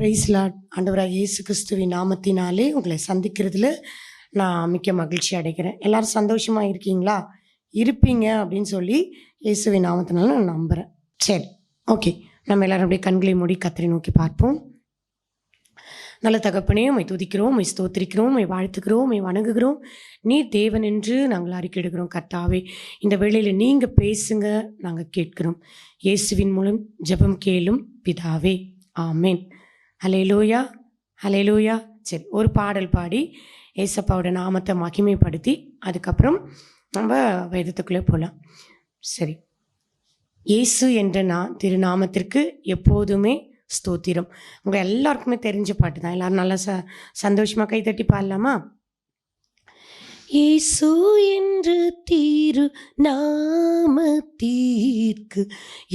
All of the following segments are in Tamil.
Price Lord. ஆண்டவராகிய இயேசு கிறிஸ்துவின் நாமத்தினாலே உங்களை சந்திக்கிறதுல நான் மிக்க மகிழ்ச்சி அடைகிறேன். எல்லாரும் சந்தோஷமாக இருக்கீங்களா? இருப்பீங்க அப்படின்னு சொல்லி இயேசுவின் நாமத்தினால நான் நம்புகிறேன். சரி, ஓகே. நம்ம எல்லாரும் அப்படியே கண்களை மூடி கர்த்தரை நோக்கி பார்ப்போம். நல்ல தகப்பனே, உம்மை துதிக்கிறோம், உம்மை ஸ்தோத்திரிக்கிறோம், உம்மை வாழ்த்துக்கிறோம், உம்மை வணங்குகிறோம். நீர் தேவன் என்று நாங்கள் அறிக்கையிடுகிறோம். கர்த்தாவே, இந்த வேளையில் நீங்கள் பேசுங்க, நாங்கள் கேட்கிறோம். இயேசுவின் மூலம் ஜெபம் கேளும் பிதாவே, ஆமேன். ஹல்லேலூயா, ஹல்லேலூயா. சரி, ஒரு பாடல் பாடி ஏசப்பாவோட நாமத்தை மகிமைப்படுத்தி அதுக்கப்புறம் நம்ம வேதத்துக்குள்ளே போகலாம். சரி, இயேசு என்ற திருநாமத்திற்கு எப்போதுமே ஸ்தோத்திரம். உங்கள் எல்லாருக்குமே தெரிஞ்ச பாட்டு தான். எல்லோரும் நல்லா சந்தோஷமாக கைத்தட்டி பாடலாமா? இயேசு என்று திரு நாமத்திற்கு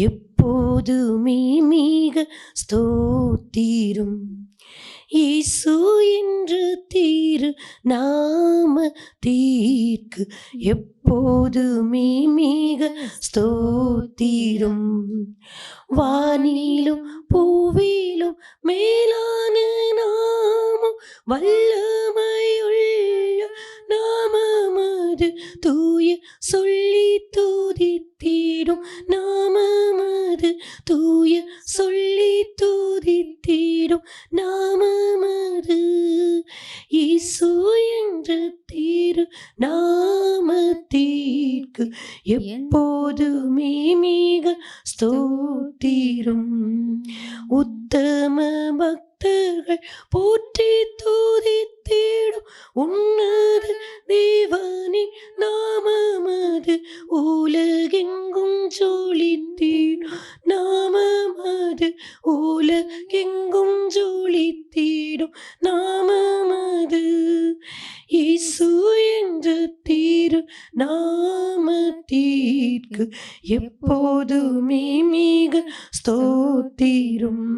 எப்போதுமே மிக ஸ்தோத்திரம். இயேசு என்று திரு நாமத்திற்கு எப்போதுமே மிக ஸ்தோத்திரம். வானிலும் பூவிலும் மேலான நாமம், வல்லமையுள்ள நாமமது, தூய சொல்லி துதித்திடும் நாமமது, தூய சொல்லி துதித்திடும் நாமமது. இயேசு என்ற திரு நாமத்திற்கு எப்போதுமே மிக ஸ்தோத்திரம். உத்தம பக்தர்கள் போற்றி துதித்திடும் உன்னத தேவனின் நாமமது, உலகெங்கும் ஜொலித்திடும் நாமமது, உலகெங்கும் ஜொலித்திடும் நாமமது. இயேசு என்ற திரு நாமத்திற்கு எப்போதுமே மிக ஸ்தோத்திரம்.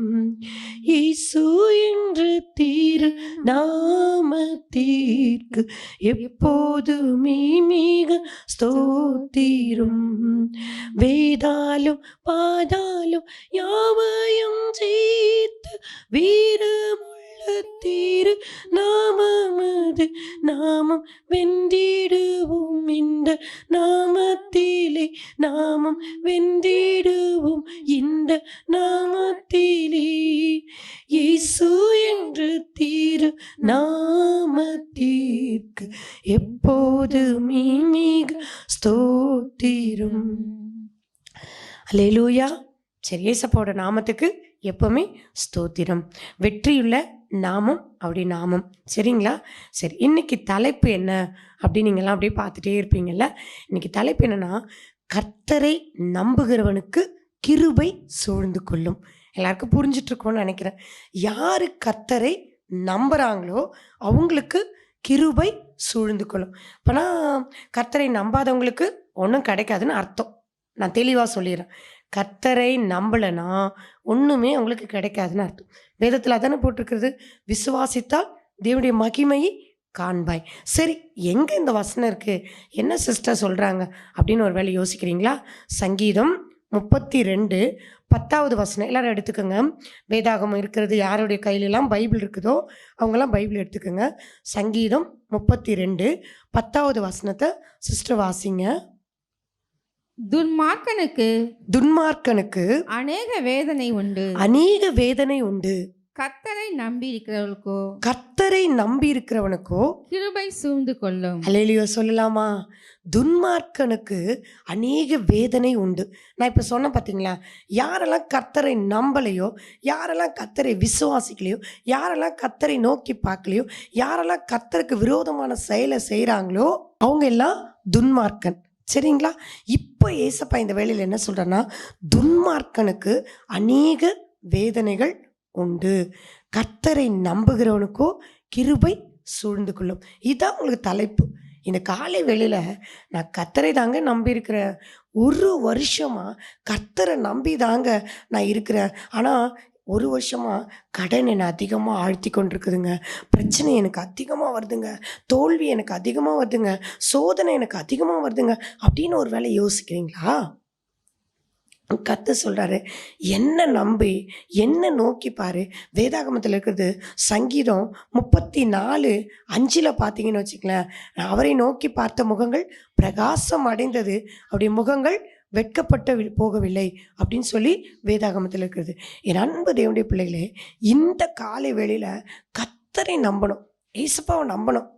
இயேசு என்ற திரு நாமத்திற்கு எப்போதுமே மிக ஸ்தோத்திரம். வேதாலும் பாதாலும் யாவையும் ஜெயித்து வீரமுள்ள திரு நாமமது, நாமம் வென்றிடுவோம் இந்த நாமத்திலே, நாமம் வென்றிடுவோம் இந்த நாமத்திலே. இயேசு என்ற திரு நாமத்திற்கு எப்போதுமே மிக ஸ்தோத்திரம். அல்லேலூயா. சரி, ஏசப்பாவோட நாமத்துக்கு எப்பவுமே ஸ்தோத்திரம். வெற்றியுள்ள நாமம் அப்படி நாமம். சரிங்களா? சரி, இன்னைக்கு தலைப்பு என்ன அப்படின்னு நீங்கள்லாம் அப்படியே பார்த்துட்டே இருப்பீங்கள்ல. இன்னைக்கு தலைப்பு என்னன்னா, கர்த்தரை நம்புகிறவனுக்கு கிருபை சூழ்ந்து கொள்ளும். எல்லாருக்கும் புரிஞ்சிட்டு இருக்கோன்னு நினைக்கிறேன். யாரு கர்த்தரை நம்புறாங்களோ அவங்களுக்கு கிருபை சூழ்ந்து கொள்ளும். அப்போனா கர்த்தரை நம்பாதவங்களுக்கு ஒன்றும் கிடைக்காதுன்னு அர்த்தம். நான் தெளிவாக சொல்லிடுறேன். கர்த்தரை நம்பலைன்னா ஒன்றுமே அவங்களுக்கு கிடைக்காதுன்னு அர்த்தம். வேதத்தில் அதானே போட்டிருக்கிறது, விசுவாசித்தால் தேவனுடைய மகிமையை காண்பாய். சரி, எங்கே இந்த வசனம் இருக்குது, என்ன சிஸ்டர் சொல்கிறாங்க அப்படின்னு ஒரு வேளை யோசிக்கிறீங்களா? சங்கீதம் 32:10 எல்லாரும் எடுத்துக்கோங்க. வேதாகமம் இருக்கிறது யாருடைய கையிலெல்லாம் பைபிள் இருக்குதோ அவங்கெல்லாம் பைபிள் எடுத்துக்கோங்க. சங்கீதம் 32:10 சிஸ்டர் வாசிங்க. துன்மார்க்கனுக்கு அநேக வேதனை உண்டு. கர்த்தரை நம்பி இருக்கிறவனுக்கோ கிருபை சூழ்ந்து கொள்ளும். அல்லேலூயா சொல்லலாமா? துன்மார்க்கனுக்கு அநேக வேதனை உண்டு. நான் இப்போ சொன்ன பார்த்தீங்களா, யாரெல்லாம் கர்த்தரை நம்பலையோ, யாரெல்லாம் கர்த்தரை விசுவாசிக்கலையோ, யாரெல்லாம் கர்த்தரை நோக்கி பார்க்கலையோ, யாரெல்லாம் கர்த்தருக்கு விரோதமான செயலை செய்கிறாங்களோ அவங்க எல்லாம் துன்மார்க்கன். சரிங்களா? இப்போ ஏசப்பா இந்த வேளையில் என்ன சொல்கிறேன்னா, துன்மார்க்கனுக்கு அநேக வேதனைகள் உண்டு, கர்த்தரை நம்புகிறவனுக்கோ கிருபை சூழ்ந்து கொள்ளும். இதுதான் உங்களுக்கு தலைப்பு. இந்த காலை வேளையில் நான் கர்த்தரை தாங்க நம்பி இருக்கிறேன். ஒரு வருஷமாக கர்த்தரை நம்பி தாங்க நான் இருக்கிறேன். ஆனால் ஒரு வருஷமாக கடன் என்னை அதிகமாக ஆழ்த்தி கொண்டிருக்குதுங்க, பிரச்சனை எனக்கு அதிகமாக வருதுங்க, தோல்வி எனக்கு அதிகமாக வருதுங்க, சோதனை எனக்கு அதிகமாக வருதுங்க அப்படின்னு ஒரு வேளை யோசிக்கிறீங்களா? கர்த்தர் சொல்கிறாரு, என்ன நம்பி என்ன நோக்கி பாரு. வேதாகமத்தில் இருக்கிறது சங்கீதம் 34:5 பார்த்தீங்கன்னு வச்சுக்கலேன், அவரை நோக்கி பார்த்த முகங்கள் பிரகாசம் அடைந்தது, அவருடைய முகங்கள் வெட்கப்பட்டு போகவில்லை அப்படின்னு சொல்லி வேதாகமத்தில் இருக்கிறது. என் அன்பு தேவனுடைய பிள்ளைகளே, இந்த காலை வேளையில் கர்த்தரை நம்பணும், ஏசப்பாவை நம்பணும்.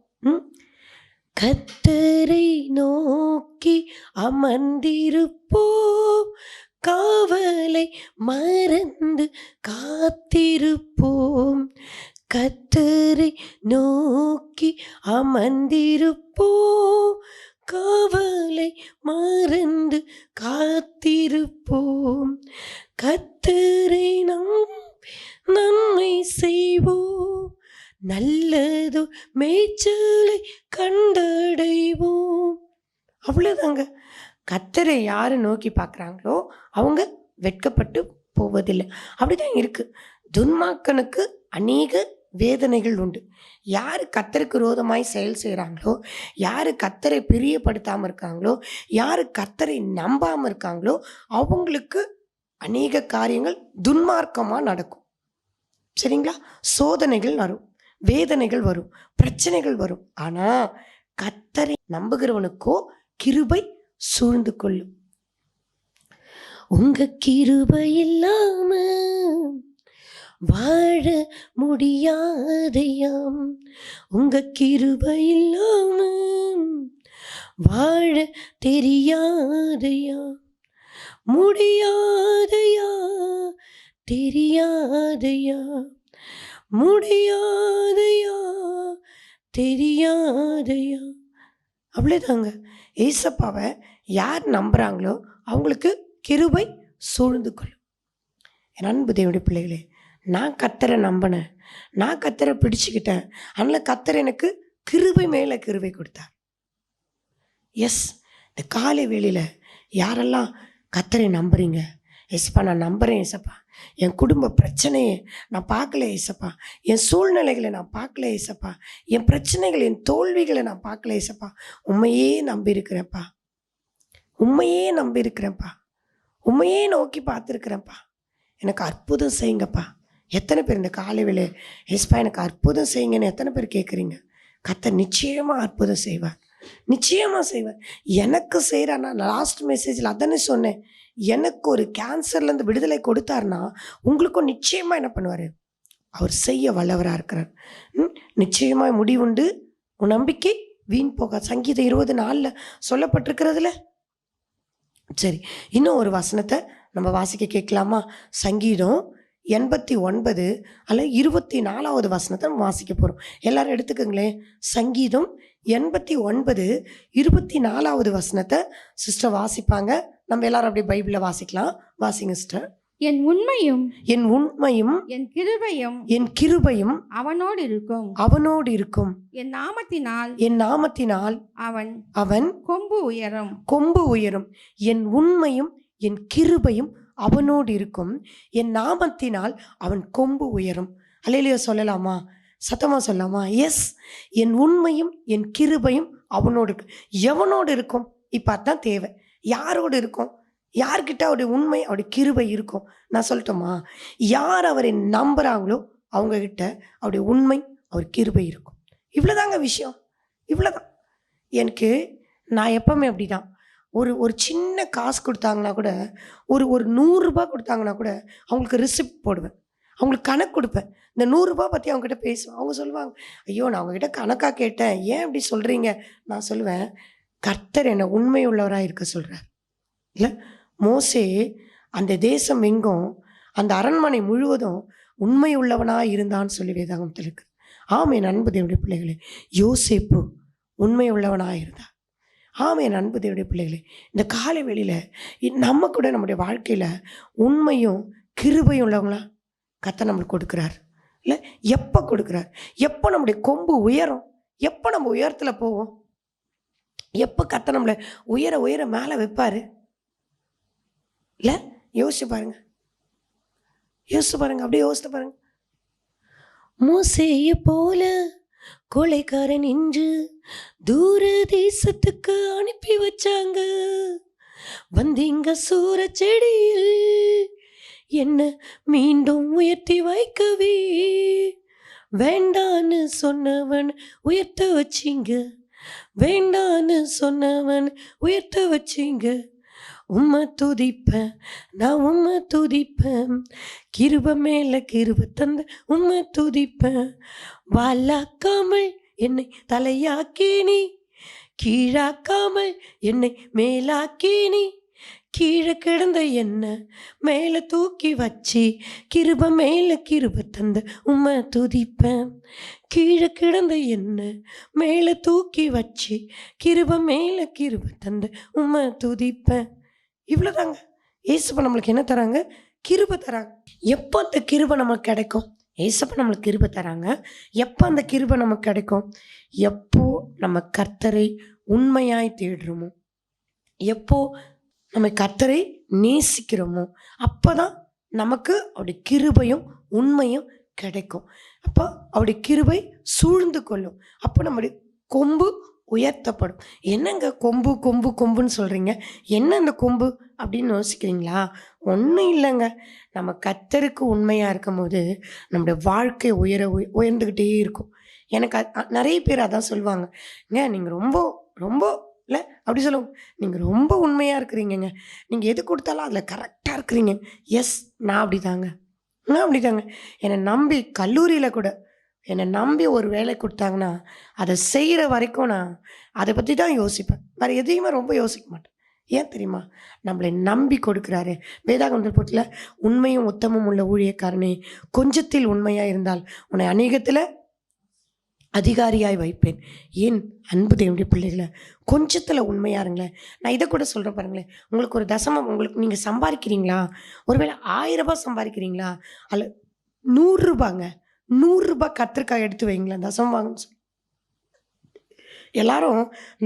கர்த்தரை நோக்கி அமர்ந்திருப்போம், காவலை மறந்து காத்திருப்போம். கர்த்தரை நோக்கி அமர்ந்திருப்போம், காவலை மறந்து காத்திருப்போம். கர்த்தரை நன்மை செய்வோம், நல்லதோ மேய்ச்சலை கண்டடைவோம். அவ்வளோதாங்க. கர்த்தரை யார் நோக்கி பார்க்குறாங்களோ அவங்க வெட்கப்பட்டு போவதில்லை. அப்படிதான் இருக்கு. துன்மார்க்கனுக்கு அநேக வேதனைகள் உண்டு. யார் கர்த்தருக்கு விரோதமாய் செயல் செய்கிறாங்களோ, யார் கர்த்தரை பிரியப்படுத்தாமல் இருக்காங்களோ, யார் கர்த்தரை நம்பாமல் இருக்காங்களோ அவங்களுக்கு அநேக காரியங்கள் துன்மார்க்கமாக நடக்கும். சரிங்களா? சோதனைகள் வரும், வேதனைகள் வரும், பிரச்சனைகள் வரும். ஆனால் கர்த்தரை நம்புகிறவனுக்கோ கிருபை சூழ்ந்து கொள்ளும். உங்க கிருபை இல்லாம வாழ முடியாதையாம், உங்க கிருபை இல்லாம வாழ தெரியாதையா, முடியாதையா, தெரியாதையா, முடியாதையா, தெரியாதையா. அவ்வளோதாங்க. ஏசப்பாவை யார் நம்புகிறாங்களோ அவங்களுக்கு கிருபை சூழ்ந்து கொள்ளும். என் அன்பு தேவனுடைய பிள்ளைகளே, நான் கர்த்தரை நம்பினேன், நான் கர்த்தரை பிடிச்சிக்கிட்டேன், அதனால் கர்த்தர் எனக்கு கிருபை மேலே கிருபை கொடுத்தார். எஸ், இந்த காலை வேளையில் யாரெல்லாம் கர்த்தரை நம்புறீங்க? ஏசப்பா நான் நம்புகிறேன் ஏசப்பா, என் குடும்ப பிரச்சனையை நான் பார்க்கல ஏசப்பா, என் சூழ்நிலைகளை நான் பார்க்கல ஏசப்பா, என் பிரச்சனைகள் என் தோல்விகளை நான் பார்க்கல ஏசப்பா, உண்மையே நம்பியிருக்கிறேன்ப்பா, உண்மையே நம்பியிருக்கிறேன்ப்பா, உண்மையே நோக்கி பார்த்துருக்குறேன்ப்பா, எனக்கு அற்புதம் செய்யுங்கப்பா. எத்தனை பேர் இந்த காலை வேளை ஏசப்பா எனக்கு அற்புதம் செய்யுங்கன்னு எத்தனை பேர் கேட்குறீங்க? கர்த்தர் நிச்சயமாக அற்புதம் செய்வார், நிச்சயமாக செய்வார். எனக்கு செய்கிறான்னா, லாஸ்ட் மெசேஜில் அதானே சொன்னேன், எனக்கு ஒரு கேன்சர்லேருந்து விடுதலை கொடுத்தாருன்னா உங்களுக்கும் நிச்சயமாக என்ன பண்ணுவார்? அவர் செய்ய வல்லவராக இருக்கிறார். நிச்சயமாக முடிவுண்டு, உன் நம்பிக்கை வீண் போக. சங்கீதம் 20:4 சொல்லப்பட்டிருக்கிறதுல. சரி, இன்னும் ஒரு வசனத்தை நம்ம வாசிக்க கேட்கலாமா? சங்கீதம் 89 அல்ல 24வது வசனத்தை நம்ம வாசிக்க போகிறோம். எல்லாரும் எடுத்துக்கோங்களேன். சங்கீதம் 89 24வது வசனத்தை சிஸ்டர் வாசிப்பாங்க. நம்ம எல்லாரும் அப்படியே பைபிளில் வாசிக்கலாம். வாசிங்க சிஸ்டர். என் உண்மையும் என் உண்மையும் என் கிருபையும் என் கிருபையும் அவனோடு இருக்கும், அவனோடு இருக்கும். என் நாமத்தினால் என் நாமத்தினால் அவன் அவன் கொம்பு உயரும், கொம்பு உயரும். என் உண்மையும் என் கிருபையும் அவனோடு இருக்கும், என் நாமத்தினால் அவன் கொம்பு உயரும். அல்லேலூயா சொல்லலாமா? சத்தமாக சொல்லலாமா? எஸ், என் உண்மையும் என் கிருபையும் அவனோடு இருக்கும். எவனோடு இருக்கும்? இப்போ அதான் தேவை. யாரோடு இருக்கும்? யார்கிட்ட அவருடைய உண்மை அவருடைய கிருபை இருக்கும்? நான் சொல்லட்டுமா? யார் அவரை நம்புகிறாங்களோ அவங்கக்கிட்ட அவருடைய உண்மை அவர் கிருபை இருக்கும். இவ்வளோதாங்க விஷயம், இவ்வளோதான். எனக்கு நான் எப்பவுமே அப்படி தான். ஒரு சின்ன காசு கொடுத்தாங்கன்னா கூட, ஒரு 100 ரூபா கொடுத்தாங்கன்னா கூட அவங்களுக்கு ரிசிப்ட் போடுவேன், அவங்களுக்கு கணக்கு கொடுப்பேன். இந்த 100 ரூபா பற்றி அவங்ககிட்ட பேசுவேன். அவங்க சொல்லுவாங்க, ஐயோ நான் அவங்ககிட்ட கணக்காக கேட்டேன், ஏன் அப்படி சொல்கிறீங்க? நான் சொல்லுவேன், கர்த்தர் என்னை உண்மை உள்ளவராக இருக்க சொல்கிறார். இல்லை, மோசே அந்த தேசம் எங்கும், அந்த அரண்மனை முழுவதும் உண்மை உள்ளவனாக இருந்தான்னு சொல்லி வேதாகமத்தில் இருக்குது. ஆம் என் அன்பு தேவனுடைய பிள்ளைகளே, யோசேப்பு உண்மை உள்ளவனாக இருந்தார். ஆம் என் அன்பு தேவனுடைய பிள்ளைகளே, இந்த காலை வெளியில் நம்ம கூட நம்முடைய வாழ்க்கையில் உண்மையும் கிருபையும் உள்ளவங்களா கர்த்தர் நம்மளுக்கு கொடுக்குறார். இல்லை, எப்போ கொடுக்குறார்? எப்போ நம்முடைய கொம்பு உயரும்? எப்போ நம்ம உயரத்தில் போவோம்? எப்போ கர்த்தர் நம்மளை உயர உயர மேலே வைப்பார்? இல்லை, யோசிச்சு பாருங்க, யோசிச்சு பாருங்க, அப்படியே யோசித்து பாருங்க. மோசேயை போல கொலைக்காரன் இன்று தூர தேசத்துக்கு அனுப்பி வச்சாங்க. வந்தீங்க சூரச்செடியில் என்ன மீண்டும் உயர்த்தி வைக்கவே, வேண்டான்னு சொன்னவன் உயர்த்த வச்சிங்க, வேண்டான்னு சொன்னவன் உயர்த்த வச்சிங்க. உம்மை துதிப்பேன், நான் உம்மை துதிப்பேன், கிருபை மேல கிருபை தந்த உம்மை துதிப்பேன். வாலாக்காமல் என்னை தலையாக்கி நீ, கீழாக்காமல் என்னை மேலாக்கி நீ, கீழே கிடந்த என்ன மேலே தூக்கி வச்சு, கிருபை மேல கிருபை தந்த உம்மை துதிப்பேன். கீழே கிடந்த என்ன மேலே தூக்கி வச்சு, கிருபை மேல கிருபை தந்த உம்மை துதிப்பேன். இவ்வளோதாங்க. ஏசப்பா நம்மளுக்கு என்ன தராங்க? கிருபை தராங்க. எப்போ அந்த கிருபை நமக்கு கிடைக்கும்? ஏசப்பா நம்மளுக்கு கிருபை தராங்க. எப்போ அந்த கிருபை நமக்கு கிடைக்கும்? எப்போ நம்ம கர்த்தரை உண்மையாய் தேடுறோமோ, எப்போ நம்ம கர்த்தரை நேசிக்கிறோமோ, அப்போ தான் நமக்கு அவருடைய கிருபையும் உண்மையும் கிடைக்கும். அப்போ அவருடைய கிருபை சூழ்ந்து கொள்ளும். அப்போ நம்முடைய கொம்பு உயர்த்தப்படும். என்னங்க கொம்பு கொம்பு கொம்புன்னு சொல்கிறீங்க, என்ன அந்த கொம்பு அப்படின்னு யோசிக்கிறீங்களா? ஒன்றும் இல்லைங்க. நம்ம கர்த்தருக்கு உண்மையாக இருக்கும் போது நம்முடைய வாழ்க்கை உயர்ந்துக்கிட்டே இருக்கும். எனக்கு நிறைய பேர் அதான் சொல்லுவாங்க, நீங்கள் ரொம்ப ரொம்ப இல்லை அப்படி சொல்லுவாங்க, நீங்கள் ரொம்ப உண்மையாக இருக்கிறீங்கங்க, நீங்கள் எது கொடுத்தாலும் அதில் கரெக்டாக இருக்கிறீங்க. எஸ், நான் அப்படி தாங்க. என்னை நம்பி கல்லூரியில் கூட என்னை நம்பி ஒரு வேலை கொடுத்தாங்கன்னா அதை செய்கிற வரைக்கும் நான் அதை பற்றி தான் யோசிப்பேன். வேறு எதையுமே ரொம்ப யோசிக்க மாட்டேன். ஏன் தெரியுமா? நம்மளை நம்பி கொடுக்குறாரு. வேதாகமத்தில் போட்டில் உண்மையும் உத்தமும் உள்ள ஊழியக்காரனே, கொஞ்சத்தில் உண்மையாக இருந்தால் உன்னை அநேகத்தில் அதிகாரியாய் வைப்பேன். ஏன் அன்பு தேவனுடைய பிள்ளைகளை, கொஞ்சத்தில் உண்மையாக இருங்களேன். நான் இதை கூட சொல்கிறேன் பாருங்களேன். உங்களுக்கு ஒரு தசமம், உங்களுக்கு நீங்கள் சம்பாதிக்கிறீங்களா, ஒருவேளை 1000 ரூபாய் சம்பாதிக்கிறீங்களா, அல்ல 100 ரூபாங்க, 100 ரூபாய் கத்திரிக்காய் எடுத்து வைங்களேன் தசமம் வாங்கன்னு சொல்லி. எல்லாரும்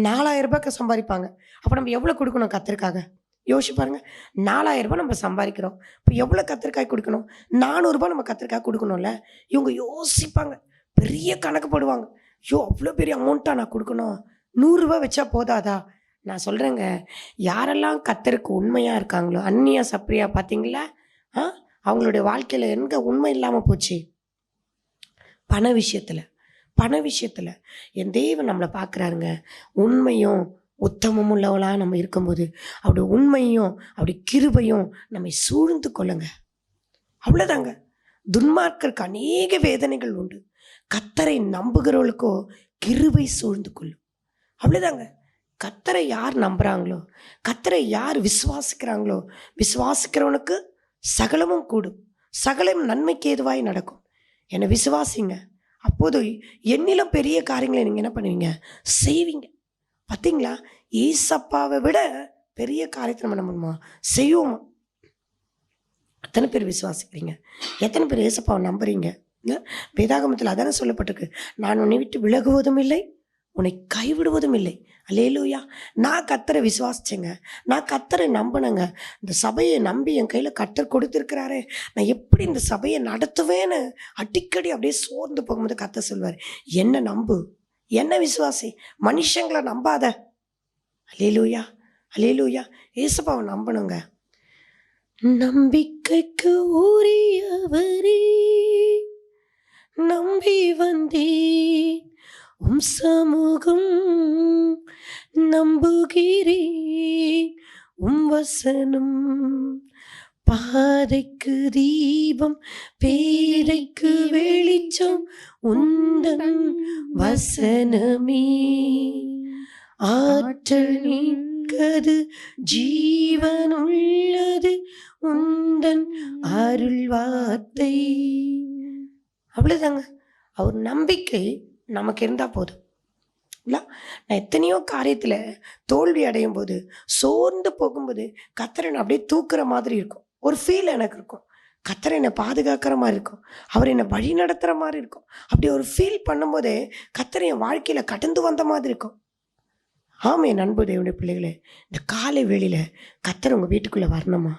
4000 ரூபாய்க்கு சம்பாதிப்பாங்க. அப்போ நம்ம எவ்வளோ கொடுக்கணும் கத்திரிக்காக? யோசிச்சு பாருங்கள். 4000 ரூபாய் நம்ம சம்பாதிக்கிறோம், இப்போ எவ்வளோ கத்திரிக்காய் கொடுக்கணும்? 400 ரூபாய் நம்ம கத்திரிக்காய் கொடுக்கணும்ல. இவங்க யோசிப்பாங்க, பெரிய கணக்கு போடுவாங்க. ஐயோ, அவ்வளோ பெரிய அமௌண்ட்டாக நான் கொடுக்கணும், 100 ரூபாய் வச்சா போதாதா? நான் சொல்கிறேங்க, யாரெல்லாம் கர்த்தருக்கு உண்மையாக இருக்காங்களோ, அந்நியா சப்ரியா பார்த்தீங்களா, அவங்களுடைய வாழ்க்கையில் எங்கே உண்மை இல்லாமல் போச்சு? பண விஷயத்தில் என் தேவன் நம்மளை பார்க்குறாருங்க. உண்மையும் உத்தமம் உள்ளவளாக நம்ம இருக்கும்போது அவருடைய உண்மையும் அவருடைய கிருபையும் நம்மை சூழ்ந்து கொள்ளுங்க. அவ்வளோதாங்க. துன்மார்க்கருக்கு அநேக வேதனைகள் உண்டு, கர்த்தரை நம்புகிறவர்களுக்கோ கிருபை சூழ்ந்து கொள்ளும். அவ்வளோதாங்க. கர்த்தரை யார் நம்புகிறாங்களோ, கர்த்தரை யார் விசுவாசிக்கிறாங்களோ, விசுவாசிக்கிறவனுக்கு சகலமும் கூடும், சகலம் நன்மைக்கு ஏதுவாய் நடக்கும். என்னை விசுவாசிங்க, அப்போது என்னிலும் பெரிய காரியங்களை நீங்கள் என்ன பண்ணுவீங்க? செய்வீங்க. பார்த்தீங்களா? ஏசப்பாவை விட பெரிய காரியத்தை நம்ம என்ன பண்ணுவோமா? செய்வோமா? எத்தனை பேர் விசுவாசிக்கிறீங்க? எத்தனை பேர் ஏசப்பாவை நம்புறீங்க? வேதாகமத்தில் அதானே சொல்லப்பட்டிருக்கு, நான் உன்னை விட்டு விலகுவதும் இல்லை, உன்னை கைவிடுவதும் இல்லை. அல்லேலூயா. நான் கர்த்தரை விசுவாசிச்சேங்க, நான் கர்த்தரை நம்பினேங்க. இந்த சபையை நம்பி என் கையில் கர்த்தர் கொடுத்துருக்கிறாரே, நான் எப்படி இந்த சபையை நடத்துவேன்னு அடிக்கடி அப்படியே சோர்ந்து போகும்போது கர்த்தர் சொல்வார், என்ன நம்பு, என்ன விசுவாசி, மனுஷங்களை நம்பாத. அல்லேலூயா, அல்லேலூயா. ஏசப்பாவை நம்பணுங்க. நம்பிக்கைக்கு உரியவரே, நம்பி வந்தேன் உம் சமூகம், நம்புகிறேன் உம் வசனம், பாதைக்கு தீபம் பேதைக்கு வெளிச்சம் உந்தன் வசனமே, ஆற்றல் நீக்கது ஜீவனுள்ளது உந்தன் அருள் வார்த்தை. அவ்வளோதாங்க. அவர் நம்பிக்கை நமக்கு இருந்தால் போதும் இல்லை? நான் எத்தனையோ காரியத்தில் தோல்வி அடையும் போது, சோர்ந்து போகும்போது கர்த்தரை அப்படியே தூக்குற மாதிரி இருக்கும். ஒரு ஃபீல் எனக்கு இருக்கும், கர்த்தர் என்னை பாதுகாக்கிற மாதிரி இருக்கும், அவர் என்னை வழி நடத்துகிற மாதிரி இருக்கும். அப்படி ஒரு ஃபீல் பண்ணும்போதே கர்த்தர் என் வாழ்க்கையில் கடந்து வந்த மாதிரி இருக்கும். ஆமாம், என் அன்பு தேவனுடைய பிள்ளைகளே, இந்த காலை வேளையில் கர்த்தர் உங்கள் வீட்டுக்குள்ளே வரணுமா?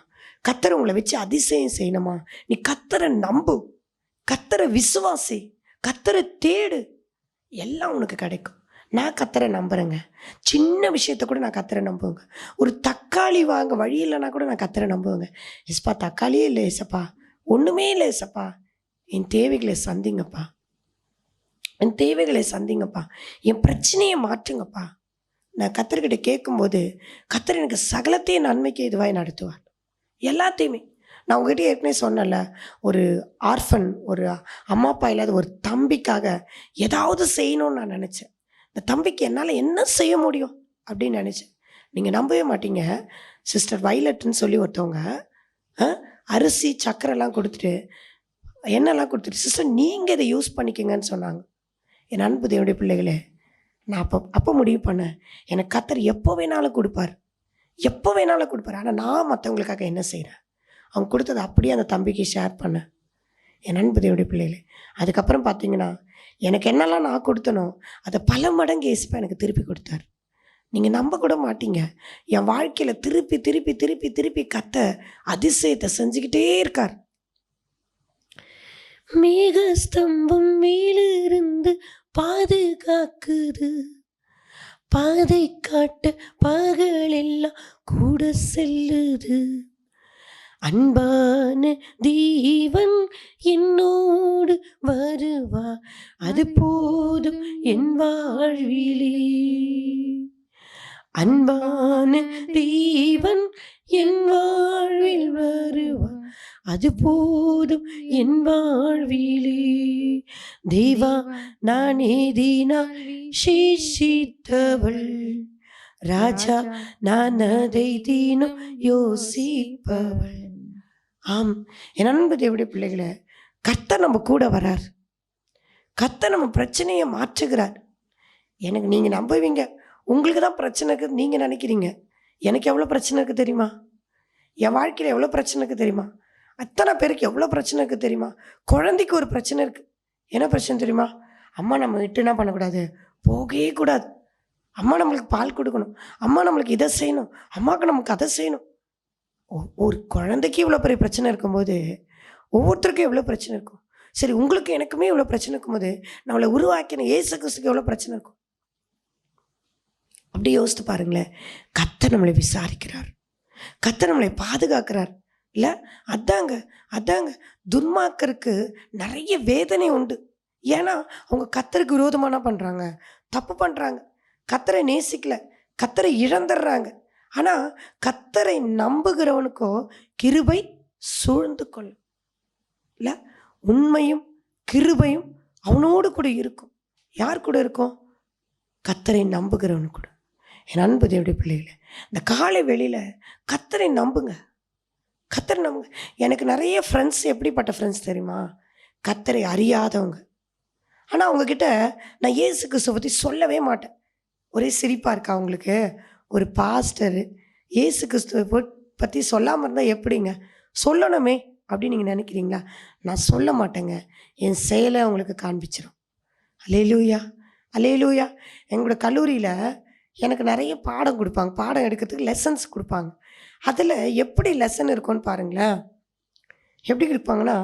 கர்த்தர் உங்களை வச்சு அதிசயம் செய்யணுமா? நீ கர்த்தரை நம்பு, கர்த்தரை விசுவாசி, கர்த்தரை தேடு, எல்லாம் உனக்கு கிடைக்கும். நான் கர்த்தரை நம்புகிறேங்க. சின்ன விஷயத்த கூட நான் கர்த்தரை நம்புவேங்க. ஒரு தக்காளி வாங்க வழி இல்லைன்னா கூட நான் கர்த்தரை நம்புவேங்க. ஏசப்பா தக்காளியே இல்லை ஏசப்பா, ஒன்றுமே இல்லை ஏசப்பா, என் தேவைகளை சந்திங்கப்பா, என் தேவைகளை சந்திங்கப்பா, என் பிரச்சனையை மாற்றுங்கப்பா. நான் கர்த்தர்கிட்ட கேட்கும்போது கர்த்தர் எனக்கு சகலத்தையும் நன்மைக்கு இதுவாய் நடத்துவார். எல்லாத்தையுமே. நான் உங்ககிட்ட ஏற்கனவே சொன்னேன்ல, ஒரு ஆர்ஃபன், ஒரு அம்மா அப்பா இல்லாத ஒரு தம்பிக்காக ஏதாவது செய்யணும்னு நான் நினச்சேன். இந்த தம்பிக்கு என்னால் என்ன செய்ய முடியும் அப்படின்னு நினச்சேன். நீங்கள் நம்பவே மாட்டீங்க, சிஸ்டர் வைலட்ன்னு சொல்லி ஒருத்தவங்க அரிசி சக்கரைலாம் கொடுத்துட்டு எண்ணெய்லாம் கொடுத்துட்டு, சிஸ்டர் நீங்கள் இதை யூஸ் பண்ணிக்கங்கன்னு சொன்னாங்க. என் அன்பு தேவனுடைய பிள்ளைகளே, நான் அப்போ முடிவு பண்ணேன், எனக்கு கர்த்தர் எப்போ வேணாலும் கொடுப்பார், எப்போ வேணாலும் கொடுப்பார். ஆனால் நான் மற்றவங்களுக்காக என்ன செய்கிறேன், அவங்க கொடுத்தது அப்படியே அந்த தம்பிக்கு ஷேர் பண்ணேன். என் அன்பு தேவனுடைய பிள்ளைகளே, அதுக்கப்புறம் பார்த்தீங்கன்னா எனக்கு என்னெல்லாம் நான் கொடுத்தனோ அதை பல மடங்கு இயேசுப்பா எனக்கு திருப்பி கொடுத்தார். நீங்கள் நம்ப கூட மாட்டீங்க, என் வாழ்க்கையில் திருப்பி திருப்பி திருப்பி திருப்பி கர்த்தர் அதிசயத்தை செஞ்சுக்கிட்டே இருக்கார். மேகஸ்தம்பம் மேலிருந்து பாதுகாக்குது, பாதை காட்ட பகலெல்லாம் கூட செல்லுது, அன்பான தேவன் என்னோடு வருவா, அது போதும் என் வாழ்விலே. அன்பான தேவன் என் வாழ்வில் வருவா, அது போதும் என் வாழ்விலே. தேவா நான் ஏதினால் சேஷித்தவள், ராஜா நான் அதை தீனும் யோசிப்பவள். ஆம், என் அன்பு தேவனுடைய பிள்ளைகளை, கர்த்தர் நம்ம கூட வரார், கர்த்தர் நம்ம பிரச்சனையை மாற்றுகிறார். எனக்கு நீங்கள் நம்புவீங்க, உங்களுக்கு தான் பிரச்சனை இருக்குது நீங்கள் நினைக்கிறீங்க. எனக்கு எவ்வளோ பிரச்சனை இருக்குது தெரியுமா, என் வாழ்க்கையில் எவ்வளோ பிரச்சனை இருக்குது தெரியுமா, அத்தனை பேருக்கு எவ்வளோ பிரச்சனை இருக்குது தெரியுமா. குழந்தைக்கு ஒரு பிரச்சனை இருக்குது. என்ன பிரச்சனை தெரியுமா, அம்மா நம்ம விட்டு என்ன பண்ணக்கூடாது, போகவே கூடாது, அம்மா நம்மளுக்கு பால் கொடுக்கணும், அம்மா நம்மளுக்கு இதை செய்யணும், அம்மாவுக்கு நமக்கு அதை செய்யணும். ஒரு குழந்தைக்கு இவ்வளோ பெரிய பிரச்சனை இருக்கும்போது ஒவ்வொருத்தருக்கும் எவ்வளோ பிரச்சனை இருக்கும். சரி, உங்களுக்கு எனக்குமே இவ்வளோ பிரச்சனை இருக்கும்போது நம்மளை உருவாக்கின இயேசு கிறிஸ்துக்கு எவ்வளோ பிரச்சனை இருக்கும். அப்படி யோசித்து பாருங்களேன். கர்த்தர் நம்மளை விசாரிக்கிறார், கர்த்தர் நம்மளை பாதுகாக்கிறார். இல்லை, அதாங்க துன்மார்க்கருக்கு நிறைய வேதனை உண்டு. ஏன்னா அவங்க கர்த்தருக்கு விரோதமான பண்ணுறாங்க, தப்பு பண்ணுறாங்க, கர்த்தரை நேசிக்கல, கர்த்தரை இழந்துடுறாங்க. ஆனால் கர்த்தரை நம்புகிறவனுக்கோ கிருபை சூழ்ந்து கொள்ளும். இல்லை, உண்மையும் கிருபையும் அவனோடு கூட இருக்கும். யார் கூட இருக்கும், கர்த்தரை நம்புகிறவனு கூட. என் அன்பு தேவனுடைய பிள்ளைகளை, இந்த காலை வெளியில் கர்த்தரை நம்புங்க, கர்த்தரை நம்புங்க. எனக்கு நிறைய ஃப்ரெண்ட்ஸ் எப்படிப்பட்ட ஃப்ரெண்ட்ஸ் தெரியுமா, கர்த்தரை அறியாதவங்க. ஆனால் அவங்கக்கிட்ட நான் இயேசு கிறிஸ்துவை பற்றி சொல்லவே மாட்டேன். ஒரே சிரிப்பாக இருக்கா அவங்களுக்கு. ஒரு பாஸ்டர் இயேசு கிறிஸ்துவை பற்றி சொல்லாமல் இருந்தால் எப்படிங்க, சொல்லணுமே அப்படின்னு நீங்கள் நினைக்கிறீங்களா? நான் சொல்ல மாட்டேங்க, என் செயலை அவங்களுக்கு காண்பிச்சிடும். அல்லேலூயா, அல்லேலூயா. எங்களோட கல்லூரியில் எனக்கு நிறைய பாடம் கொடுப்பாங்க, பாடம் எடுக்கிறதுக்கு லெசன்ஸ் கொடுப்பாங்க. அதில் எப்படி லெசன் இருக்கும்னு பாருங்களேன். எப்படி கொடுப்பாங்கன்னா,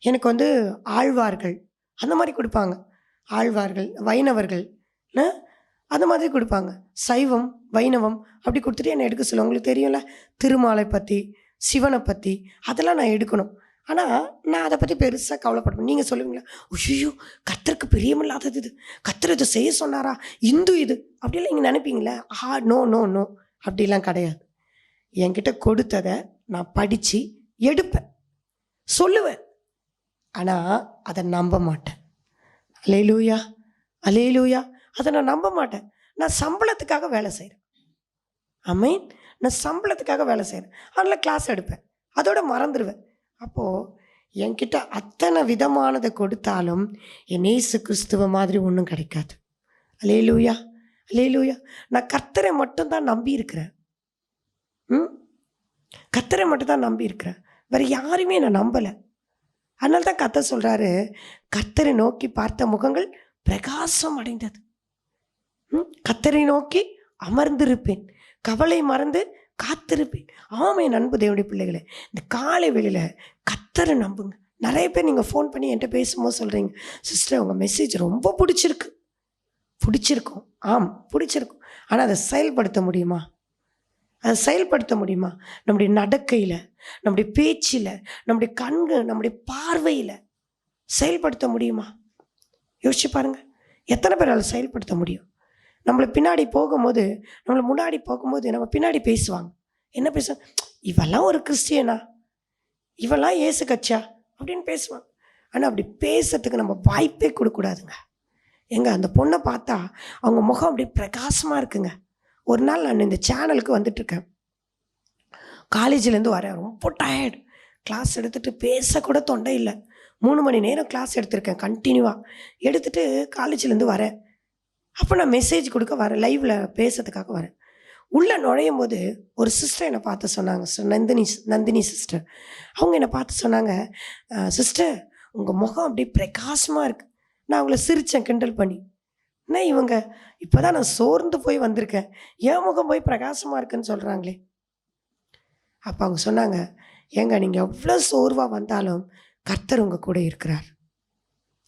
எனக்கு வந்து ஆழ்வார்கள் அந்த மாதிரி கொடுப்பாங்க, ஆழ்வார்கள் வைணவர்கள் அந்த மாதிரி கொடுப்பாங்க, சைவம் வைணவம் அப்படி கொடுத்துட்டு என்னை எடுக்க சொல்லுவாங்க. உங்களுக்கு தெரியும்ல, திருமாலை பற்றி சிவனை பற்றி அதெல்லாம் நான் எடுக்கணும். ஆனால் நான் அதை பற்றி பெருசாக கவலைப்படுவேன். நீங்கள் சொல்லுவீங்களா, ஐயோ கர்த்தருக்கு பிரியமில்லாதது இது, கர்த்தர் இதை செய்ய சொன்னாரா, இந்து இது அப்படிலாம் நீங்கள் நினைப்பீங்களே. நோ நோ நோ, அப்படிலாம் கிடையாது. என்கிட்ட கொடுத்ததை நான் படித்து எடுப்பேன், சொல்லுவேன், ஆனால் அதை நம்ப மாட்டேன். அல்லேலூயா, அல்லேலூயா. அதை நான் நம்ப மாட்டேன். நான் சம்பளத்துக்காக வேலை செய்கிறேன். ஆமென். நான் சம்பளத்துக்காக வேலை செய்கிறேன், அதனால் கிளாஸ் எடுப்பேன், அதோட மறந்துடுவேன். அப்போது என்கிட்ட அத்தனை விதமானதை கொடுத்தாலும் என் இயேசு கிறிஸ்துவ மாதிரி ஒன்றும் கிடைக்காது. அல்லேலூயா, அல்லேலூயா. நான் கர்த்தரை மட்டும்தான் நம்பி இருக்கிறேன். கர்த்தரை மட்டும்தான் நம்பி இருக்கிறேன், வேறு யாருமே நான் நம்பலை. அதனால தான் கர்த்தர் சொல்கிறாரு, கர்த்தரை நோக்கி பார்த்த முகங்கள் பிரகாசம் அடைந்தது. கர்த்தரை நோக்கி அமர்ந்திருப்பேன், கவலை மறந்து காத்திருப்பேன். ஆமென். அன்பு தேவனுடைய பிள்ளைகளே, இந்த காலை வேளையில் கர்த்தரை நம்புங்க. நிறைய பேர் நீங்கள் ஃபோன் பண்ணி என்கிட்ட பேசும்போது சொல்கிறீங்க, சிஸ்டர் உங்கள் மெசேஜ் ரொம்ப பிடிச்சிருக்கு, பிடிச்சிருக்கும். ஆம், பிடிச்சிருக்கும். ஆனால் அதை செயல்படுத்த முடியுமா? அதை செயல்படுத்த முடியுமா? நம்முடைய நடக்கையில், நம்முடைய பேச்சில், நம்முடைய கண்கள், நம்முடைய பார்வையில் செயல்படுத்த முடியுமா? யோசிச்சு பாருங்க. எத்தனை பேரால் செயல்படுத்த முடியும்? நம்மளை பின்னாடி போகும்போது, நம்மளை முன்னாடி போகும்போது நம்ம பின்னாடி பேசுவாங்க. என்ன பேசுவாங்க? இவெல்லாம் ஒரு கிறிஸ்டியனா, இவெல்லாம் இயேசு கட்சா அப்படின்னு பேசுவாங்க. ஆனால் அப்படி பேசுறதுக்கு நம்ம வாய்ப்பே கொடுக்கூடாதுங்க. அந்த பொண்ணை பார்த்தா அவங்க முகம் அப்படி பிரகாசமாக இருக்குங்க. ஒரு நாள் நான் இந்த சேனலுக்கு வந்துட்டுருக்கேன். காலேஜிலேருந்து வரேன், ரொம்ப டயர்டு. கிளாஸ் எடுத்துகிட்டு பேசக்கூட தொண்டை இல்லை. 3 மணி நேரம் கிளாஸ் எடுத்திருக்கேன் கண்டினியூவாக. எடுத்துகிட்டு காலேஜிலேருந்து வரேன். அப்போ நான் மெசேஜ் கொடுக்க வரேன், லைவில் பேசுறதுக்காக வரேன். உள்ளே நுழையும் போது ஒரு சிஸ்டர் என்னை பார்த்து சொன்னாங்க, நந்தினி சிஸ்டர். அவங்க என்னை பார்த்து சொன்னாங்க, சிஸ்டர் உங்கள் முகம் அப்படியே பிரகாசமாக இருக்குது. நான் அவங்கள சிரித்தேன் கிண்டல் பண்ணி. என்ன இவங்க இப்போ தான் நான் சோர்ந்து போய் வந்திருக்கேன், என் முகம் போய் பிரகாசமாக இருக்குன்னு சொல்கிறாங்களே. அப்போ அவங்க சொன்னாங்க, ஏங்க நீங்கள் எவ்வளோ சோர்வாக வந்தாலும் கர்த்தர் உங்கள் கூட இருக்கிறார்.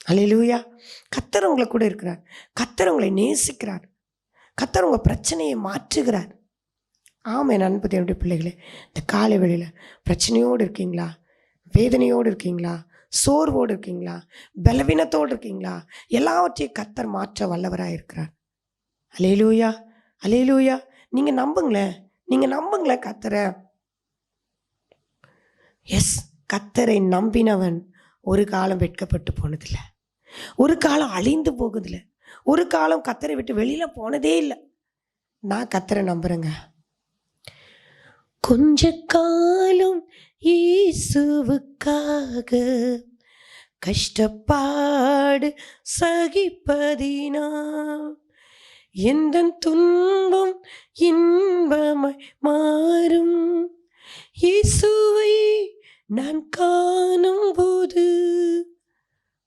அல்லேலூயா. கர்த்தர் உங்களை கூட இருக்கிறார். கர்த்தர் உங்களை நேசிக்கிறார். கர்த்தர் உங்கள் பிரச்சனையை மாற்றுகிறார். ஆமாம் என் அன்பு தேவனுடைய பிள்ளைகளே, இந்த காலை வேளையில் பிரச்சனையோடு இருக்கீங்களா? வேதனையோடு இருக்கீங்களா? சோர்வோடு இருக்கீங்களா? பலவீனத்தோடு இருக்கீங்களா? எல்லாவற்றையும் கர்த்தர் மாற்ற வல்லவராக இருக்கிறார். அல்லேலூயா, அல்லேலூயா. நீங்கள் நம்புங்களேன் கர்த்தரை. எஸ், கர்த்தரை நம்பினவன் ஒரு காலம் வெட்கப்பட்டு போனதில்லை, ஒரு காலம் அழிந்து போகுதில்லை, ஒரு காலம் கர்த்தரை விட்டு வெளியில் போனதே இல்லை. நான் கர்த்தரை நம்புகிறேங்க. கொஞ்ச காலம் இயேசுவுக்காக கஷ்டப்பாடு சகிப்பதினா எந்த துன்பம் இன்பமாய் மாறும். இயேசுவை நான் காணும் போது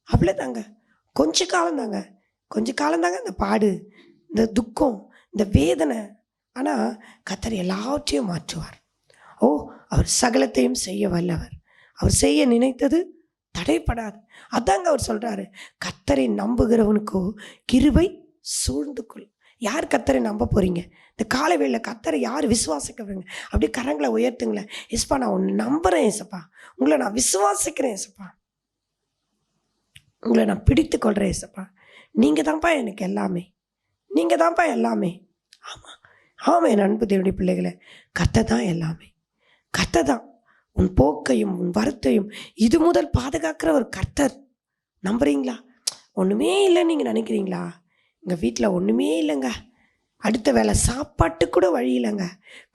அவ்வளோதாங்க. கொஞ்ச காலம் தாங்க இந்த பாடு, இந்த துக்கம், இந்த வேதனை. ஆனால் கர்த்தர் எல்லாவற்றையும் மாற்றுவார். ஓ, அவர் சகலத்தையும் செய்ய வல்லவர். அவர் செய்ய நினைத்தது தடைப்படாது. அதாங்க அவர் சொல்கிறாரு, கர்த்தரை நம்புகிறவனுக்கோ கிருபை சூழ்ந்து கொள். யார் கர்த்தரை நம்ப போகிறீங்க? இந்த காலை வேளையில் கர்த்தரை யார் விசுவாசிக்க போறீங்க? அப்படியே கரங்களை உயர்த்துங்களேன். ஏசப்பா, நான் உன்னை நம்புகிறேன் ஏசப்பா, உங்களை நான் விசுவாசிக்கிறேன் ஏசப்பா, உங்களை நான் பிடித்து கொள்கிறேன் ஏசப்பா. நீங்கள் தான்ப்பா எனக்கு எல்லாமே, நீங்கள் தான்ப்பா எல்லாமே. ஆமாம் என் அன்பு தேவனுடைய பிள்ளைகளை, கர்த்தர் தான் எல்லாமே. கர்த்தர் தான் உன் போக்கையும் உன் வரத்தையும் இது முதல் பாதுகாக்கிற ஒரு கர்த்தர். நம்புறீங்களா? ஒன்றுமே இல்லைன்னு நீங்கள் நினைக்கிறீங்களா? எங்கள் வீட்டில் ஒன்றுமே இல்லைங்க, அடுத்த வேளை சாப்பாட்டு கூட வழி இல்லைங்க,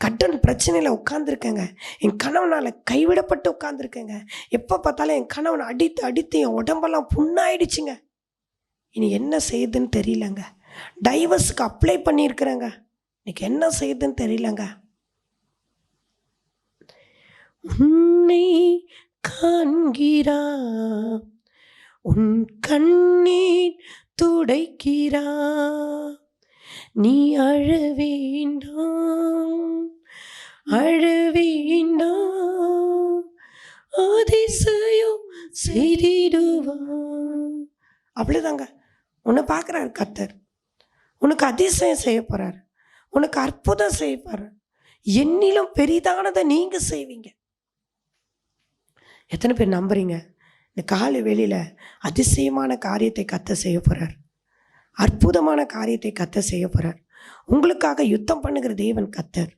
கடன் பிரச்சனையில் உட்காந்துருக்கேங்க, என் கணவனால் கைவிடப்பட்டு உட்காந்துருக்கேங்க, எப்போ பார்த்தாலும் என் கணவனை அடித்து என் உடம்பெல்லாம் புண்ணாயிடுச்சுங்க, இனி என்ன செய்யுதுன்னு தெரியலங்க, டைவர்ஸுக்கு அப்ளை பண்ணியிருக்கிறேங்க, இன்னைக்கு என்ன செய்யுதுன்னு தெரியலங்க. உன்னை காண்கிறா, உன் கண்ணீர் துடைக்கிறா, நீ அழ வேண்டாம், அதிசயம் செய்திடுவா. அவ்வளோதாங்க. உன்னை பார்க்குறாரு கர்த்தர், உனக்கு அதிசயம் செய்ய போகிறார், உனக்கு அற்புதம் செய்ய போகிறார். என்னிலும் பெரிதானதை நீங்கள் செய்வீங்க. எத்தனை பேர் நம்புறீங்க? இந்த காலை வேளையில் அதிசயமான காரியத்தை கர்த்தர் செய்ய போகிறார், அற்புதமான காரியத்தை கர்த்தர் செய்ய போகிறார். உங்களுக்காக யுத்தம் பண்ணுகிற தேவன் கர்த்தர்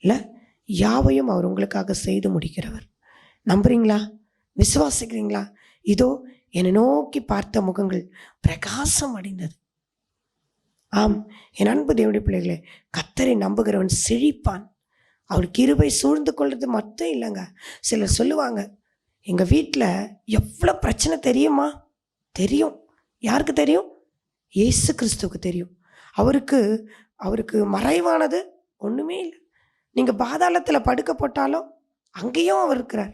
இல்லை, யாவையும் அவர் உங்களுக்காக செய்து முடிக்கிறவர். நம்புறீங்களா? விசுவாசிக்கிறீங்களா? இதோ என்னை நோக்கி பார்த்த முகங்கள் பிரகாசம் அடைந்தது. ஆம் என் அன்பு தேவனுடைய பிள்ளைகளே, கர்த்தரை நம்புகிறவன் செழிப்பான். அவர் கிருபை சூழ்ந்து கொள்வது மட்டும் இல்லைங்க. சிலர் சொல்லுவாங்க, எங்கள் வீட்டில் எவ்வளோ பிரச்சனை தெரியுமா? தெரியும். யாருக்கு தெரியும்? இயேசு கிறிஸ்துவுக்கு தெரியும். அவருக்கு மறைவானது ஒன்றுமே இல்லை. நீங்கள் பாதாளத்தில் படுக்க போட்டாலும் அங்கேயும் அவர் இருக்கிறார்.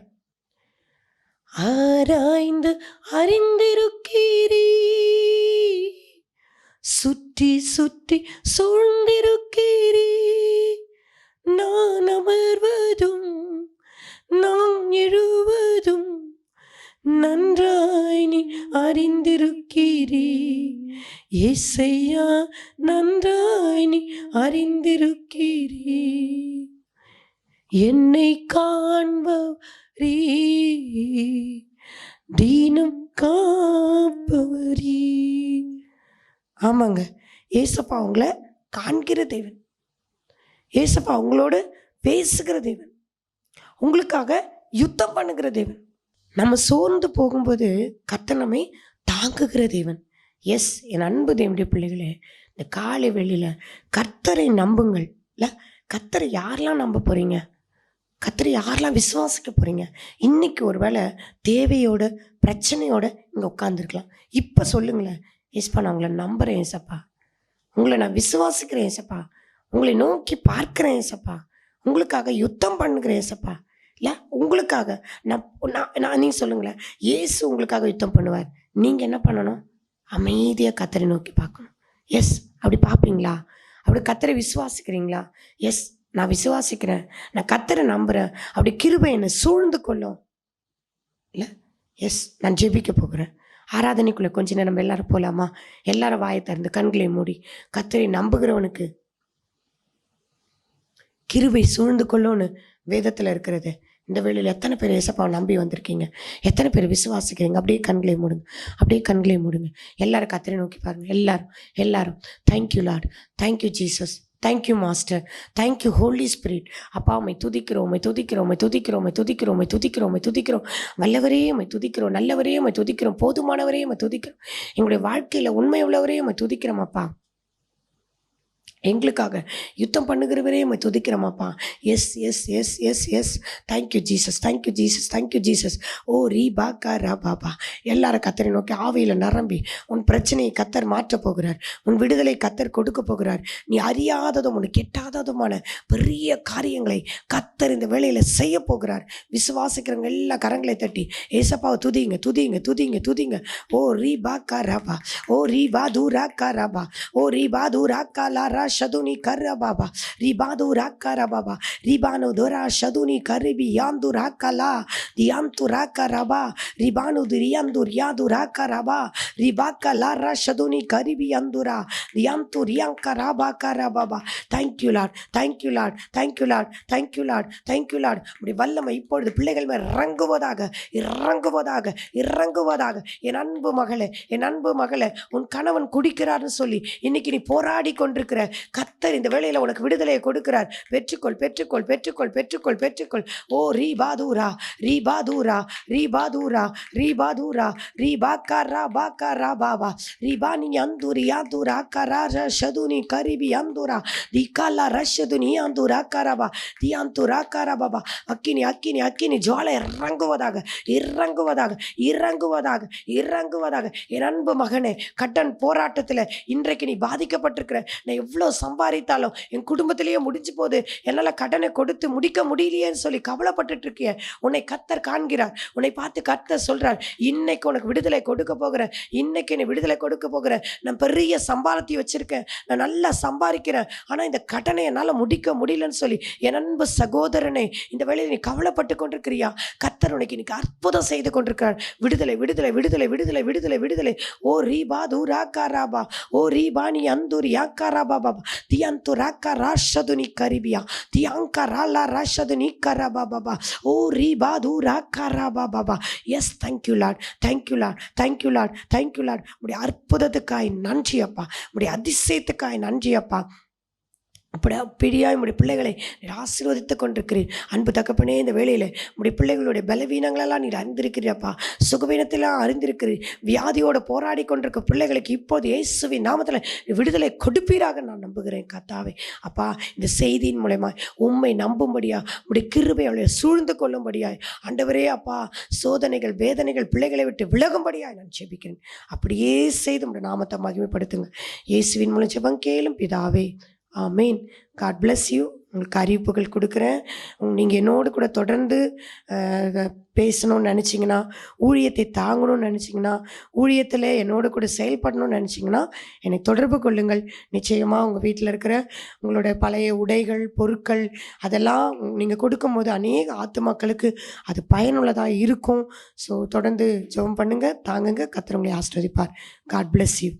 ஆராய்ந்து அறிந்திருக்கிறீ, சுற்றி சுற்றி சூழ்ந்திருக்கிறீ, நான் அமர்வதும் நான் எழுவதும் நன்றாய் நீ அறிந்திருக்கிறீ, ஏசையா நன்றாய் நீ அறிந்திருக்கிறீ, என்னை காண்பவரீ, தீனம் காப்பவரீ. ஆமாங்க, ஏசப்பா உங்களை காண்கிற தேவன். ஏசப்பா உங்களோட பேசுகிற தேவன், உங்களுக்காக யுத்தம் பண்ணுகிற தேவன். நம்ம சோர்ந்து போகும்போது கர்த்தர் நம்மை தாங்குகிற தேவன். எஸ், என் அன்பு தேவனுடைய பிள்ளைகளே, இந்த காலை வெளியில் கர்த்தரை நம்புங்கள். இல்லை, கர்த்தரை யாரெல்லாம் நம்ப போகிறீங்க? கர்த்தரை யாரெல்லாம் விசுவாசிக்க போகிறீங்க? இன்றைக்கி ஒரு வேளை தேவையோட பிரச்சனையோட இங்கே உட்காந்துருக்கலாம். இப்போ சொல்லுங்களேன், ஏசப்பா நான் உங்களை நம்புகிறேன் ஏசப்பா, உங்களை நான் விசுவாசிக்கிறேன் ஏசப்பா, உங்களை நோக்கி பார்க்குறேன் ஏசப்பா, உங்களுக்காக யுத்தம் பண்ணுகிறேன் ஏசப்பா. இல்லை, உங்களுக்காக நான் நீங்கள் சொல்லுங்களேன், இயேசு உங்களுக்காக யுத்தம் பண்ணுவார். நீங்கள் என்ன பண்ணணும்? அமைதியாக கர்த்தரை நோக்கி பார்க்கணும். எஸ், அப்படி பார்ப்பீங்களா? அப்படி கர்த்தரை விசுவாசிக்கிறீங்களா? எஸ், நான் விசுவாசிக்கிறேன், நான் கர்த்தரை நம்புகிறேன், அப்படி கிருபை என்னை சூழ்ந்து கொள்ளும். இல்லை, எஸ், நான் ஜெபிக்க போகிறேன். ஆராதனைக்குள்ளே கொஞ்ச நேரம் நம்ம எல்லாரும் போகலாமா? எல்லாரும் வாயை திறந்து கண்களை மூடி கர்த்தரை நம்புகிறவனுக்கு கிருபை சூழ்ந்து கொள்ளும்னு வேதத்தில் இருக்கிறது. இந்த வேளையில் எத்தனை பேர் ஏசப்பாவை நம்பி வந்திருக்கீங்க? எத்தனை பேர் விசுவாசிக்கிறீங்க? அப்படியே கண்களை மூடுங்க, அப்படியே கண்களை மூடுங்க. எல்லாரும் கர்த்தரை நோக்கி பாருங்கள். எல்லாரும் thank you Lord, thank you Jesus, thank you master, thank you Holy Spirit. அப்பா உம்மை துதிக்கிறோம், உம்மை துதிக்கிறோம், உம்மை துதிக்கிறோம், உம்மை துதிக்கிறோம், உம்மை துதிக்கிறோம், உம்மை துதிக்கிறோம். வல்லவரே உம்மை துதிக்கிறோம், நல்லவரே உம்மை துதிக்கிறோம், போதுமானவரே உம்மை துதிக்கிறோம். எங்களுடைய வாழ்க்கையில் உண்மை உள்ளவரே உம்மை துதிக்கிறோம் அப்பா. எங்களுக்காக யுத்தம் பண்ணுகிறவரே உம்மை துதிக்கிறோமாப்பா. Yes yes yes yes yes, thank you Jesus, thank you Jesus, thank you Jesus. ஓ ரீ பாக்கா ரா பாபா. எல்லாரும் கர்த்தரை நோக்கி ஆவியில் நிரம்பி உன் பிரச்சனையை கர்த்தர் மாற்றப் போகிறார், உன் விடுதலை கர்த்தர் கொடுக்க போகிறார். நீ அறியாததும் உனக்கு எட்டாததுமான பெரிய காரியங்களை கர்த்தர் இந்த வேளையில் செய்ய போகிறார். விசுவாசிக்கிறவங்க எல்லா கரங்களை தட்டி ஏசப்பாவை துதிங்க, துதிங்க, துதிங்க, துதிங்க. ஓ ரீ பாக்கா ராபா, ஓ ரீ பா தூராக்கா ராபா, ஓ ரீ பா தூராக்கா லாரா ஷதுனி கர்ரா பாபா, ரிபாது ராக்கா பாபா, ரிபானு துரா ஷதுனி கரிபி யாந்து ராக்கலா, தியாந்து ராக்கா ரபா, ரிபானு ரியாந்து ரியாது ராக்கா ரபா, ரிபாக்கா லாரா ஷதுனி கரிபி அந்துரா, தியாந்து ரியாங்கா ராபா கரா பாபா. Thank you Lord, thank you Lord, thank you Lord, thank you Lord, thank you Lord. அப்படி வல்லமை இப்பொழுது பிள்ளைகள் மேல் இறங்குவதாக, இறங்குவதாக, இறங்குவதாக. என் அன்பு மகளே, என் அன்பு மகளே, உன் கணவன் குடிக்கிறார்னு சொல்லி இன்னைக்கு நீ போராடி கொண்டிருக்கிற கர்த்தர் இந்த வேளையில் உனக்கு விடுதலையை கொடுக்கிறார். பெற்றுக்கொள், பெற்றுக்கொள், பெற்றுக்கொள், பெற்றுக்கொள், பெற்றுக்கொள். ஓ ரீபாதூரா, ரீபாதூரா, ரீபாதூரா, ரீபாதூரா, ரீபாக்காரா பாக்காரா பாபா, ரீபானி அந்தூரி யாந்தூரா கரா ஷதுனி கரிபி அந்தூரா, திகாலா ரஷதுனி அந்தூரா கராபா, தியாந்தூரா கராபாபா. அக்கினி அக்கினி அக்கினி ஜுவாலை இறங்குவதாக, இறங்குவதாக, இறங்குவதாக, இறங்குவதாக. என் அன்பு மகனே, கடன் போராட்டத்தில் இன்றைக்கு நீ பாதிக்கப்பட்டிருக்கிற, நான் எவ்வளோ சம்பாதித்தாலும் என் குடும்பத்திலேயே முடிஞ்சு போகுது, என்னால் கடனை கொடுத்து முடிக்க முடியலையேன்னு சொல்லி கவலைப்பட்டுட்டு இருக்கிய, உன்னை கர்த்தர் காண்கிறார். உன்னை பார்த்து கர்த்தர் சொல்கிறார், இன்னைக்கு உனக்கு விடுதலை கொடுக்க போகிறேன், இன்னைக்கு என்னை விடுதலை கொடுக்க போகிறேன். நான் பெரிய சம்பாரத்தை வச்சுருக்கேன், நான் நல்லா சம்பாதிக்கிறேன், ஆனால் இந்த கடனை என்னால் முடிக்க முடியலன்னு சொல்லி என் அன்பு சகோதரனே, இந்த வேளையில் நீ கவலைப்பட்டு கொண்டிருக்கிறியா? கர்த்தர் உனக்கு இன்னைக்கு அற்புதம் செய்து கொண்டிருக்கிறார். விடுதலை, விடுதலை, விடுதலை, விடுதலை, விடுதலை, விடுதலை. ஓ ரீபா தூராக்கா ராபா, ஓ ரீபானி அந்தூரி யாக்கா பாபா, தியாந்து ராக்கா ராஷதுனி கரிபியா, தியாங்கா ராலா ராஷதுனி கரபா பாபா, ஓ ரீபாது ராக்கா ராபா பாபா. Yes, thank you Lord, thank you Lord, thank you Lord, thank you Lord. உடைய அற்புதத்துக்காய் நன்றி அப்பா, உடைய அதிசயத்துக்காய் நன்றி அப்பா. அப்படியா உடைய பிள்ளைகளை நீர் ஆசீர்வதித்து கொண்டிருக்கிறீர். அன்பு தகப்பனே, இந்த வேளையில் உடைய பிள்ளைகளுடைய பலவீனங்களெல்லாம் நீர் அறிந்திருக்கிறீப்பா, சுகவீனத்தெல்லாம் அறிந்திருக்கிறீர். வியாதியோடு போராடி கொண்டிருக்க பிள்ளைகளுக்கு இப்போது இயேசுவின் நாமத்தில் விடுதலை கொடுப்பீராக நான் நம்புகிறேன் கர்த்தாவே. அப்பா, இந்த செய்தியின் மூலமா உம்மை நம்பும்படியா, உடைய கிருபை அவளை சூழ்ந்து கொள்ளும்படியாய் ஆண்டவரே அப்பா, சோதனைகள் வேதனைகள் பிள்ளைகளை விட்டு விலகும்படியாய் நான் ஜெபிக்கிறேன். அப்படியே செய்து உடைய நாமத்தை மகிமைப்படுத்துங்க. இயேசுவின் மூலம் ஜெபம் கேளும் பிதாவே, ஆமேன். God bless you. உங்களுக்கு அறிவிப்புகள் கொடுக்குறேன். நீங்கள் என்னோடு கூட தொடர்ந்து பேசணும்னு நினச்சிங்கன்னா, ஊழியத்தை தாங்கணும்னு நினச்சிங்கன்னா, ஊழியத்தில் என்னோடு கூட செயல்படணும்னு நினச்சிங்கன்னா என்னை தொடர்பு கொள்ளுங்கள். நிச்சயமாக உங்கள் வீட்டில் இருக்கிற உங்களோட பழைய உடைகள், பொருட்கள் அதெல்லாம் நீங்கள் கொடுக்கும்போது அநேக ஆத்துமாக்களுக்கு அது பயனுள்ளதாக இருக்கும். ஸோ தொடர்ந்து ஜெபம் பண்ணுங்கள், தாங்குங்க. கர்த்தர் உங்களை ஆசீர்வதிப்பார். God bless you.